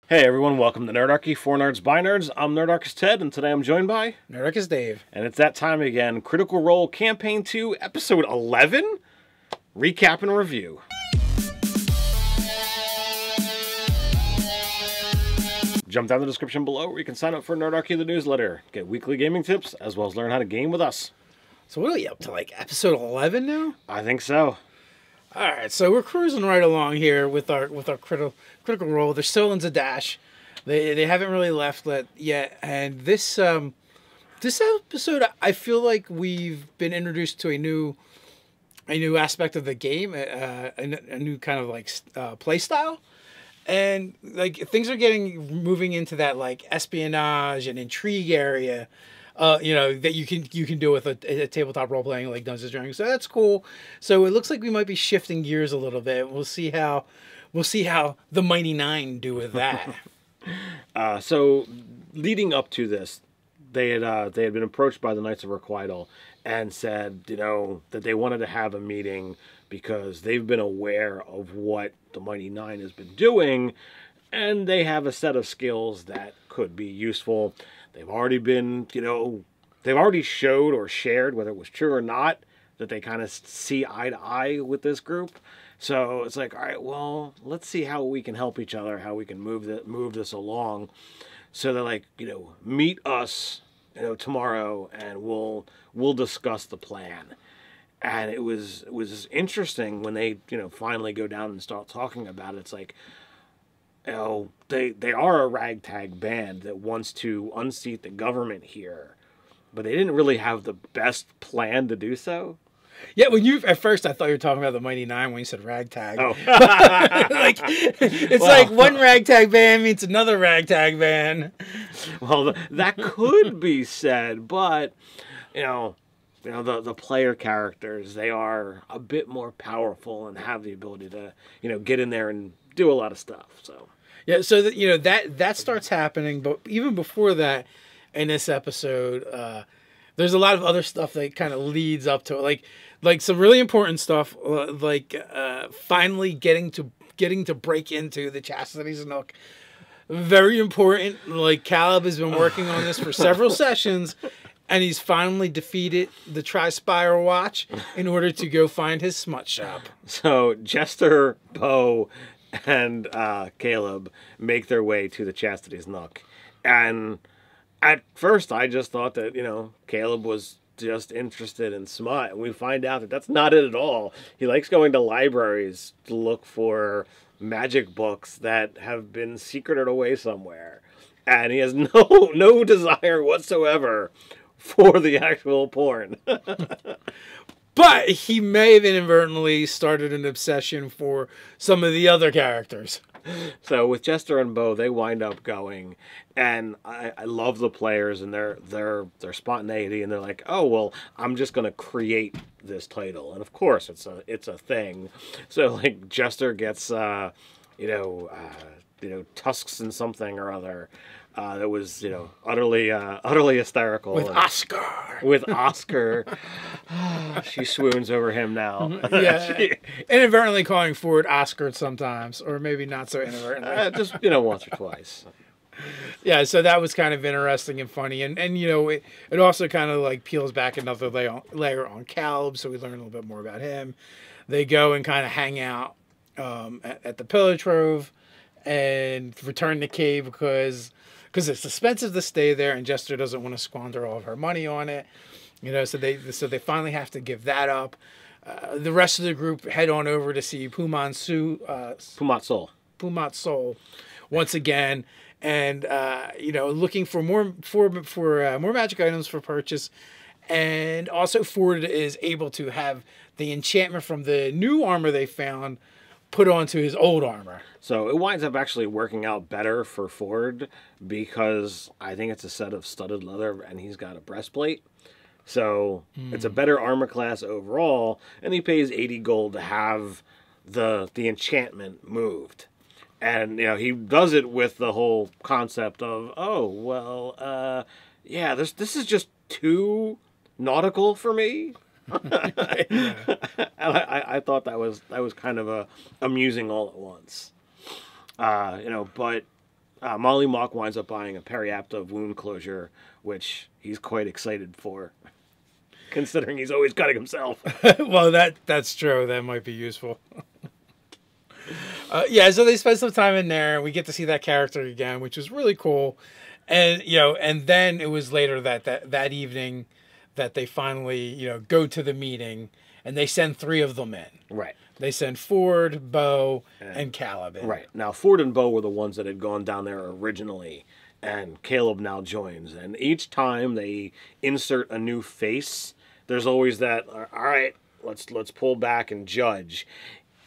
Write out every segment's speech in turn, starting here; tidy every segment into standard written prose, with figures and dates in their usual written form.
Hey everyone, welcome to Nerdarchy, for Nerds by Nerds. I'm Nerdarchy Ted, and today I'm joined by... Nerdarchy Dave. And it's that time again, Critical Role Campaign 2, Episode 11, Recap and Review. Jump down the description below where you can sign up for Nerdarchy the newsletter, get weekly gaming tips, as well as learn how to game with us. So what are we up to, like episode 11 now? I think so. Alright, so we're cruising right along here with our critical role. They're still in Zadash. They haven't really left yet. And this episode, I feel like we've been introduced to a new aspect of the game, a new kind of like play style. And like things are moving into that like espionage and intrigue area. That you can do with a tabletop role playing like Dungeons & Dragons. So that's cool. So it looks like we might be shifting gears a little bit. We'll see how the Mighty Nine do with that. So leading up to this, they had been approached by the Knights of Requital and said, that they wanted to have a meeting because they've been aware of what the Mighty Nine has been doing, and they have a set of skills that could be useful. They've already been, they've already showed or shared, whether it was true or not, that they kind of see eye to eye with this group. So it's like, all right, well, let's see how we can help each other, how we can move this along. So they're like, meet us, tomorrow, and we'll discuss the plan. And it was interesting when they, finally go down and start talking about it. It's like, they are a ragtag band that wants to unseat the government here, but they didn't really have the best plan to do so. Yeah, at first I thought you were talking about the Mighty Nine when you said ragtag. Oh, like one ragtag band meets another ragtag band. Well, that could be said, but the player characters, they are a bit more powerful and have the ability to get in there and do a lot of stuff. So. Yeah, so that starts happening, but even before that, in this episode, there's a lot of other stuff that kind of leads up to it, like some really important stuff, finally getting to break into the Chastity's Nook. Very important. Like Caleb has been working on this for several sessions, and he's finally defeated the Tri-Spire Watch in order to go find his smut shop. So Jester, Beau, and Caleb make their way to the Chastity's Nook. And at first I just thought that, Caleb was just interested in smut. And we find out that that's not it at all. He likes going to libraries to look for magic books that have been secreted away somewhere. And he has no desire whatsoever for the actual porn. But he may have inadvertently started an obsession for some of the other characters. So with Jester and Beau, they wind up going, and I love the players and their spontaneity, and they're like, oh well, I'm just gonna create this title, and of course it's a thing. So like Jester gets tusks and something or other. That was, utterly hysterical. With Oscar. She swoons over him now. Yeah, inadvertently calling Fjord Oscar sometimes, or maybe not so inadvertently. Just, once or twice. Yeah, so that was kind of interesting and funny. And it also kind of like peels back another layer on Caleb, so we learn a little bit more about him. They go and kind of hang out at the Pillar Trove and return to cave because it's expensive to stay there, and Jester doesn't want to squander all of her money on it. So they finally have to give that up. The rest of the group head on over to see Pumat Sol once again, and looking for more magic items for purchase, and also Fjord is able to have the enchantment from the new armor they found put onto his old armor. So it winds up actually working out better for Fjord because I think it's a set of studded leather and he's got a breastplate. So it's a better armor class overall, and he pays 80 gold to have the enchantment moved. And he does it with the whole concept of, oh well, this is just too nautical for me. I thought that was kind of amusing all at once. But Mollymauk winds up buying a periapta wound closure, which he's quite excited for, considering he's always cutting himself. Well, that's true. That might be useful. Yeah, so they spend some time in there. We get to see that character again, which is really cool. And and then it was later that evening that they finally go to the meeting, and they send 3 of them in. Right. They send Fjord, Beau, and Caleb in. Right. Now, Fjord and Beau were the ones that had gone down there originally, and Caleb now joins. And each time they insert a new face, there's always that, all right, let's pull back and judge.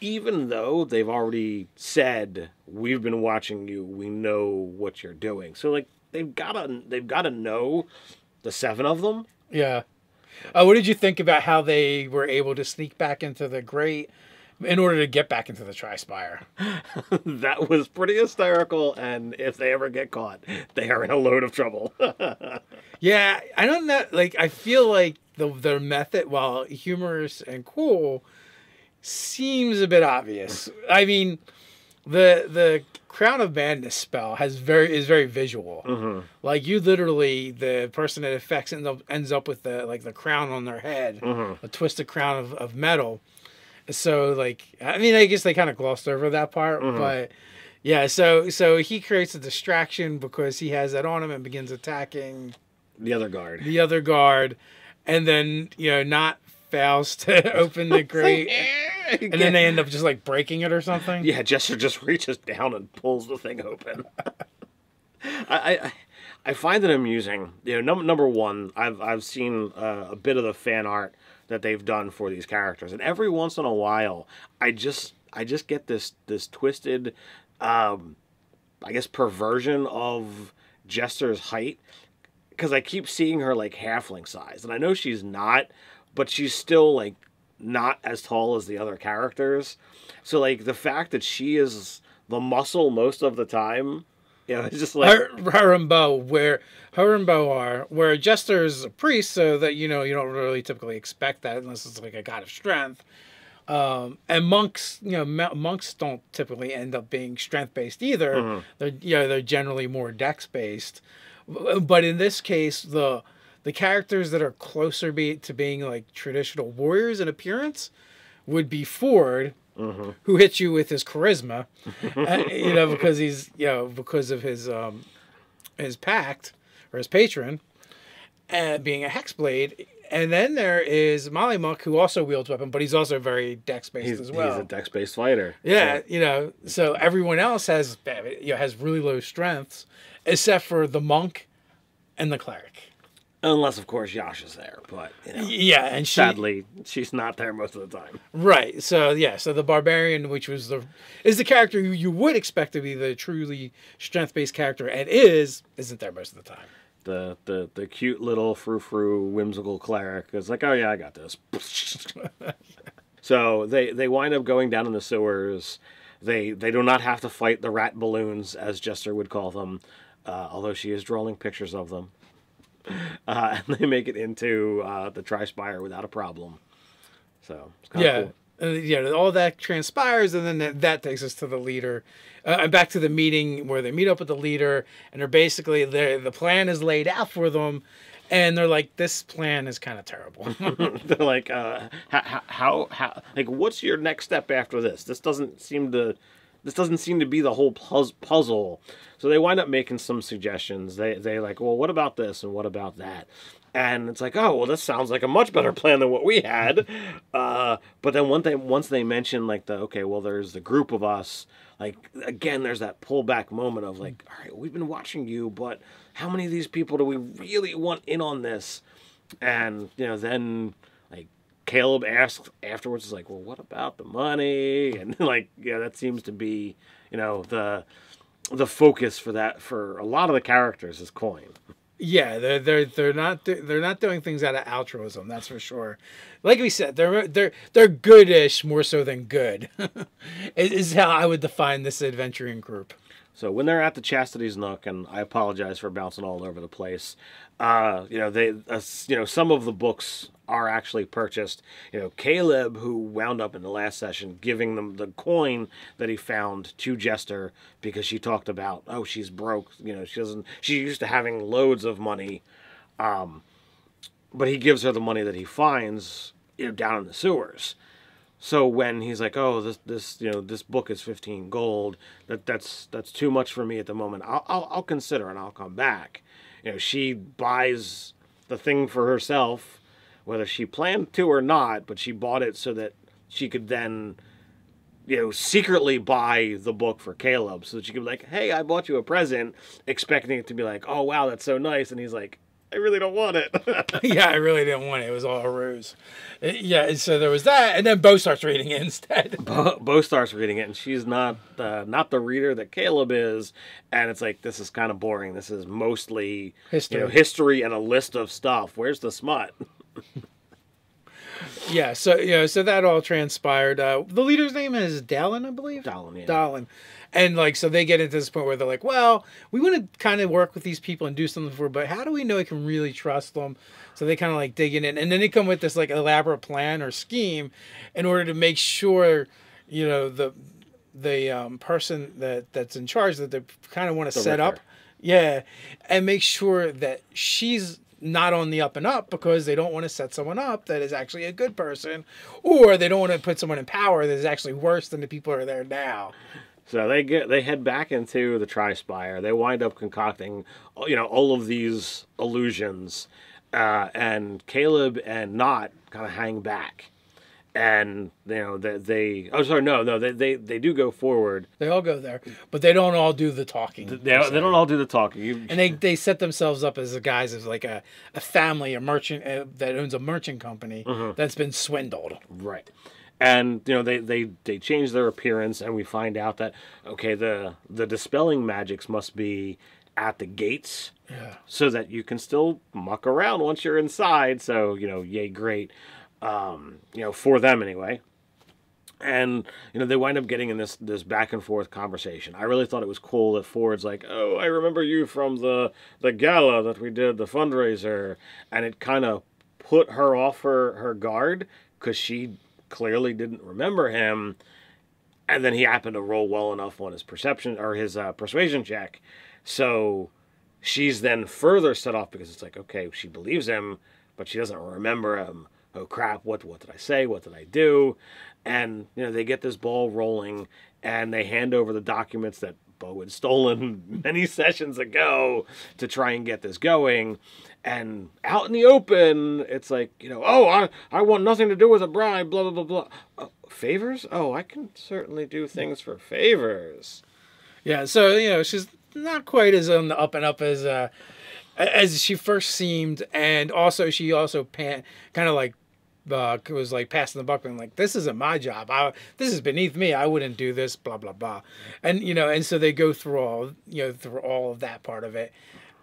Even though they've already said, we've been watching you, we know what you're doing. So, like, they've gotta know the 7 of them. Yeah. What did you think about how they were able to sneak back into the grate in order to get back into the Tri-Spire? That was pretty hysterical, and if they ever get caught, they are in a load of trouble. Yeah, I don't know. Like, I feel like their method, while humorous and cool, seems a bit obvious. I mean, the Crown of Madness spell is very visual. Mm-hmm. Like, you literally, the person it affects ends up with the crown on their head, mm-hmm. a twisted crown of metal. So, like, I mean, I guess they kind of glossed over that part, mm-hmm. but yeah. So he creates a distraction because he has that on him and begins attacking the other guard. And then Nott fails to open the grate, and then they end up just like breaking it or something. Yeah, Jester just reaches down and pulls the thing open. I find it amusing. Number one, I've seen a bit of the fan art that they've done for these characters, and every once in a while, I just get this twisted, I guess, perversion of Jester's height, because I keep seeing her like halfling size, and I know she's not, but she's still like not as tall as the other characters. So like the fact that she is the muscle most of the time, it's just like her and Beau, where Jester is a priest, so that you don't really typically expect that unless it's like a god of strength. And monks, monks don't typically end up being strength based either. Mm-hmm. They're generally more dex based. But in this case, the characters that are closer to being like traditional warriors in appearance would be Fjord, mm-hmm. who hits you with his charisma, because he's because of his pact or his patron, and being a Hexblade. And then there is Mollymauk, who also wields weapon, but he's also very dex-based as well. He's a dex-based fighter. Yeah, so everyone else has really low strengths, except for the monk and the cleric. Unless, of course, Yasha's there, but yeah, and sadly, she's not there most of the time. Right. So so the Barbarian, which is the character who you would expect to be the truly strength-based character, and isn't there most of the time. The cute little frou-frou whimsical cleric is like, oh yeah, I got this. So they wind up going down in the sewers. They do not have to fight the rat balloons, as Jester would call them, although she is drawing pictures of them. And they make it into the Tri-Spire without a problem. So it's kind of cool. All that transpires, and then that takes us to the leader, and back to the meeting where they meet up with the leader, and they're basically the plan is laid out for them, and they're like, this plan is kind of terrible. They're like, how like, what's your next step after this? This doesn't seem to be the whole puzzle. So they wind up making some suggestions. They like, well, what about this and what about that? And it's like, oh, well, this sounds like a much better plan than what we had. But then once they mention like there's the group of us. Like, again, there's that pullback moment of like, all right, we've been watching you, but how many of these people do we really want in on this? And then like Caleb asks afterwards, is like, well, what about the money? And like, that seems to be the focus for a lot of the characters is coin. Yeah, they're not doing things out of altruism, that's for sure. Like we said, they're goodish more so than good. Is how I would define this adventuring group. So when they're at the Chastity's Nook, and I apologize for bouncing all over the place, some of the books are actually purchased. Caleb, who wound up in the last session giving them the coin that he found to Jester because she talked about, oh, she's broke. She's used to having loads of money, but he gives her the money that he finds, down in the sewers. So when he's like, oh, this book is 15 gold, that's too much for me at the moment. I'll consider and I'll come back. She buys the thing for herself, whether she planned to or not, but she bought it so that she could then, secretly buy the book for Caleb, so that she could be like, hey, I bought you a present, expecting it to be like, oh wow, that's so nice, and he's like, I really don't want it. Yeah, I really didn't want it. It was all a ruse. Yeah, so there was that, and then Beau starts reading it instead. Beau starts reading it, and she's not the reader that Caleb is, and it's like, this is kind of boring. This is mostly history and a list of stuff. Where's the smut? Yeah, so that all transpired. The leader's name is Dallin, I believe. Dallin, yeah. Dallin. And so they get into this point where they're like, well, we want to kind of work with these people and do something for them, but how do we know we can really trust them? So they kind of dig in, and then they come with this elaborate plan or scheme in order to make sure, the person that's in charge that they kind of want to set up, and make sure that she's not on the up and up, because they don't want to set someone up that is actually a good person, or they don't want to put someone in power that is actually worse than the people who are there now. So they head back into the Tri-Spire. They wind up concocting, all of these illusions, and Caleb and Nott kind of hang back, and they do go forward. They all go there, but they don't all do the talking. They don't all do the talking. And they set themselves up as the guys as like a family, a merchant that owns a merchant company that's been swindled. Right. And they change their appearance, and we find out that the dispelling magics must be at the gates, so that you can still muck around once you're inside. So yay, great, for them anyway. And they wind up getting in this back and forth conversation. I really thought it was cool that Fjord's like, oh, I remember you from the gala that we did, the fundraiser, and it kind of put her off her guard, because she clearly didn't remember him, and then he happened to roll well enough on his perception or his persuasion check, so she's then further set off, because it's like, okay, she believes him, but she doesn't remember him. Oh crap, what did I say, what did I do? And they get this ball rolling, and they hand over the documents that Beau had stolen many sessions ago to try and get this going. And out in the open, it's like, oh, I want nothing to do with a bribe, blah, blah, blah, blah. Favors? Oh, I can certainly do things for favors. Yeah, so, she's not quite as on the up and up as she first seemed. And also, she also kind of was passing the buck, and like, this isn't my job. This is beneath me. I wouldn't do this, blah, blah, blah. And, and so they go through all of that part of it.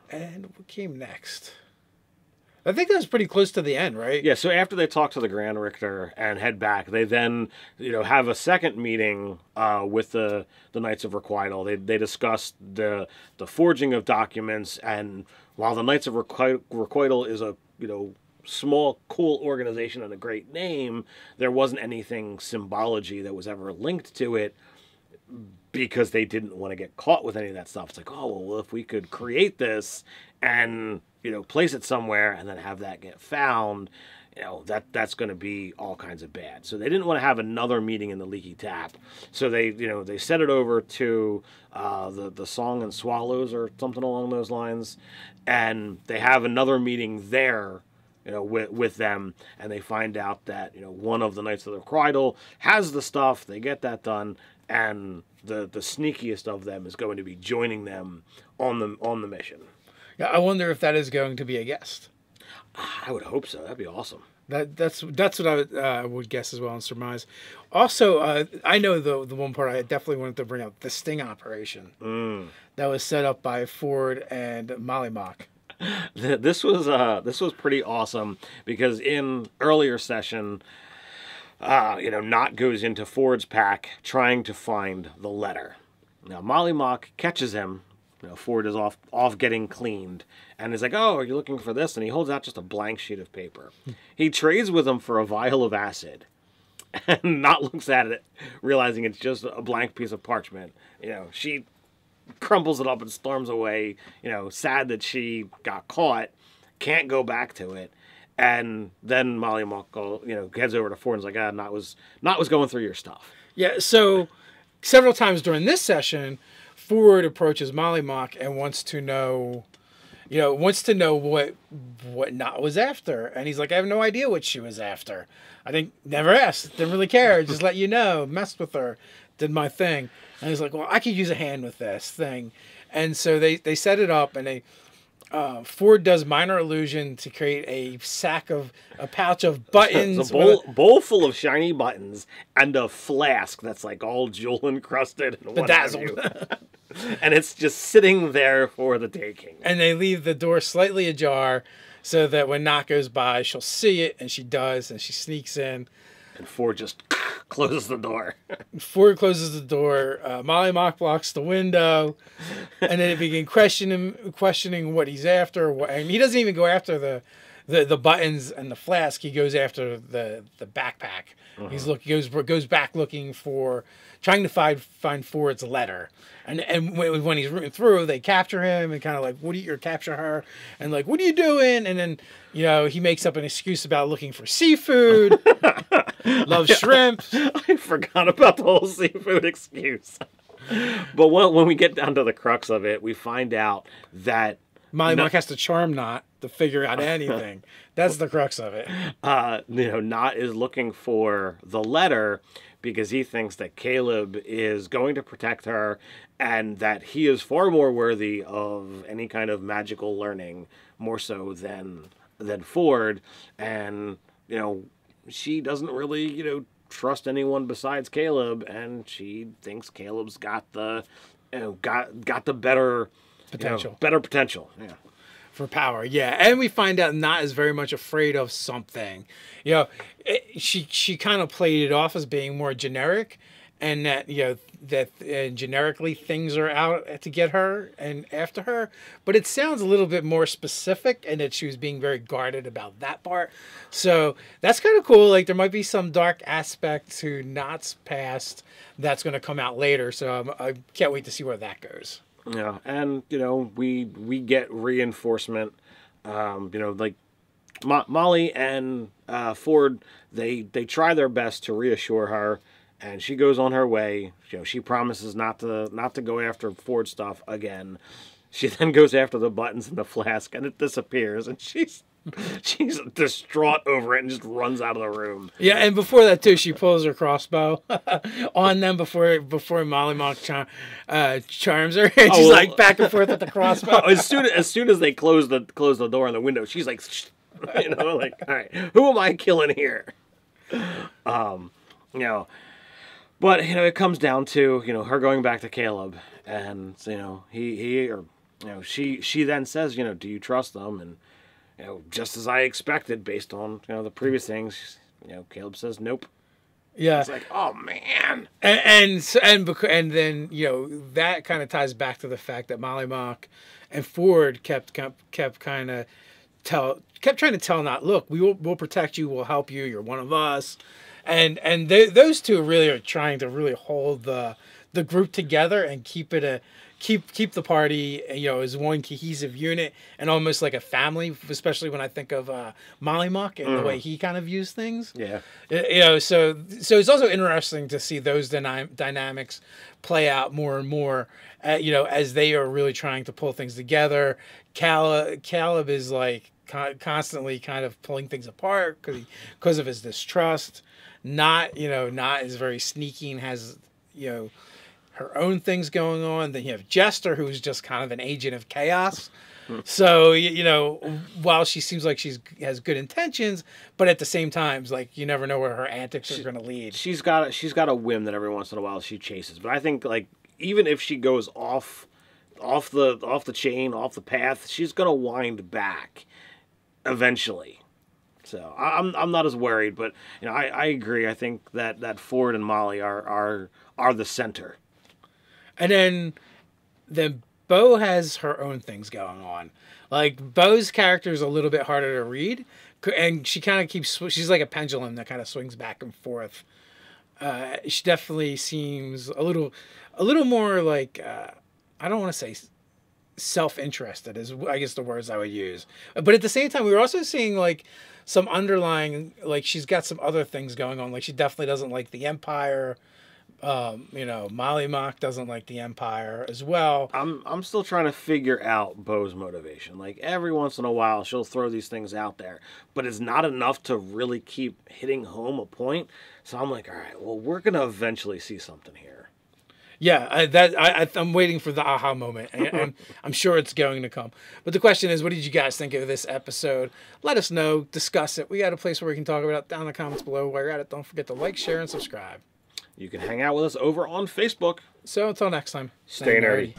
And what came next? I think that was pretty close to the end, right? Yeah, so after they talk to the Grand Richter and head back, they then, have a second meeting with the Knights of Requital. They discussed the forging of documents, and while the Knights of Requital is a, small, cool organization and a great name, there wasn't anything symbology that was ever linked to it, because they didn't want to get caught with any of that stuff. It's like, oh, well, if we could create this and, place it somewhere and then have that get found, that's going to be all kinds of bad. So they didn't want to have another meeting in the Leaky Tap. So they sent it over to the Song and Swallows or something along those lines. And they have another meeting there, with them, and they find out that, one of the Knights of the Requital has the stuff. They get that done, and the sneakiest of them is going to be joining them on the mission. Yeah, I wonder if that is going to be a guest. I would hope so. That'd be awesome. That's what I would guess as well and surmise. Also, I know the one part I definitely wanted to bring up, the sting operation that was set up by Fjord and Mollymauk. This was pretty awesome, because in earlier session, Nott goes into Fjord's pack trying to find the letter. Now Mollymauk catches him. Fjord is off getting cleaned, and he's like, "Oh, are you looking for this?" And he holds out just a blank sheet of paper. He trades with him for a vial of acid, and Nott looks at it, realizing it's just a blank piece of parchment. She crumbles it up and storms away. Sad that she got caught, can't go back to it. And then Mollymauk, heads over to Fjord and is like, Nott was going through your stuff. Yeah. So several times during this session, Fjord approaches Mollymauk and wants to know what Nott was after. And he's like, I have no idea what she was after. I think never asked, didn't really care, just let you know, messed with her, did my thing. And he's like, well, I could use a hand with this thing. And so they set it up, and Fjord does minor illusion to create a pouch of buttons. A bowl full of shiny buttons and a flask that's like all jewel encrusted and bedazzled. And it's just sitting there for the taking. And they leave the door slightly ajar so that when Nott goes by, she'll see it, and she does, and she sneaks in. And Fjord just closes the door. Fjord closes the door. Mollymauk blocks the window, and then they begin questioning what he's after. And he doesn't even go after the buttons and the flask. He goes after the backpack. He goes back looking for, trying to find Ford's letter. And when he's rooting through, they capture him and kind of like, capture her, and like, what are you doing? And then, he makes up an excuse about looking for seafood. Loves shrimp. I forgot about the whole seafood excuse. But when we get down to the crux of it, we find out that Mollymauk has to charm Nott to figure out anything. That's the crux of it. Nott is looking for the letter because he thinks that Caleb is going to protect her and that he is far more worthy of any kind of magical learning, more so than Fjord. And, she doesn't really, trust anyone besides Caleb, and she thinks Caleb's got the better potential. Better potential. Yeah. For power, yeah. And we find out Nott is very much afraid of something. She kind of played it off as being more generic, and that generically things are out to get her and after her. But it sounds a little bit more specific, and that she was being very guarded about that part. So that's kind of cool. Like, there might be some dark aspect to Nott's past that's going to come out later. So I can't wait to see where that goes. Yeah, and we get reinforcement. Like Molly and Fjord, they try their best to reassure her, and she goes on her way. She promises not to go after Fjord stuff again. She then goes after the buttons in the flask, and it disappears, and she's distraught over it and just runs out of the room. Yeah, and before that too, she pulls her crossbow on them before Mollymauk charms her. And she's like back and forth with the crossbow. As soon as they close the door on the window, she's like, like, all right, who am I killing here? But it comes down to her going back to Caleb, and she then says, do you trust them? And just as I expected, based on the previous things, Caleb says nope. Yeah, it's like, oh man, and then that kind of ties back to the fact that Mollymauk and Fjord kept trying to tell Nott, look, we'll protect you, we'll help you, you're one of us, and those two really are trying to really hold the group together and keep the party, as one cohesive unit and almost like a family, especially when I think of Mollymauk and the way he kind of views things. Yeah. So it's also interesting to see those dynamics play out more and more, as they are really trying to pull things together. Caleb is like constantly kind of pulling things apart because of his distrust. Nott is very sneaky and has, her own things going on. Then you have Jester, who's just kind of an agent of chaos. So, while she seems like has good intentions, but at the same time, like, you never know where her antics are going to lead. She's got a whim that every once in a while she chases. But I think, like, even if she goes off the chain, off the path, she's going to wind back eventually. So I'm not as worried, but I agree. I think that Fjord and Molly are the center. And then Beau has her own things going on. Like, Beau's character is a little bit harder to read, and she kind of she's like a pendulum that kind of swings back and forth. She definitely seems a little more like, I don't want to say self-interested is, I guess, the words I would use. But at the same time, we were also seeing like some underlying, like, she's got some other things going on. Like, she definitely doesn't like the Empire. Mollymauk doesn't like the Empire as well. I'm still trying to figure out Beau's motivation. Like, every once in a while, she'll throw these things out there, but it's not enough to really keep hitting home a point. So I'm like, all right, well, we're gonna eventually see something here. Yeah, I'm waiting for the aha moment, and I'm sure it's going to come. But the question is, what did you guys think of this episode? Let us know, discuss it. We got a place where we can talk about it down in the comments below. While you're at it, don't forget to like, share, and subscribe. You can hang out with us over on Facebook. So until next time, stay nerdy.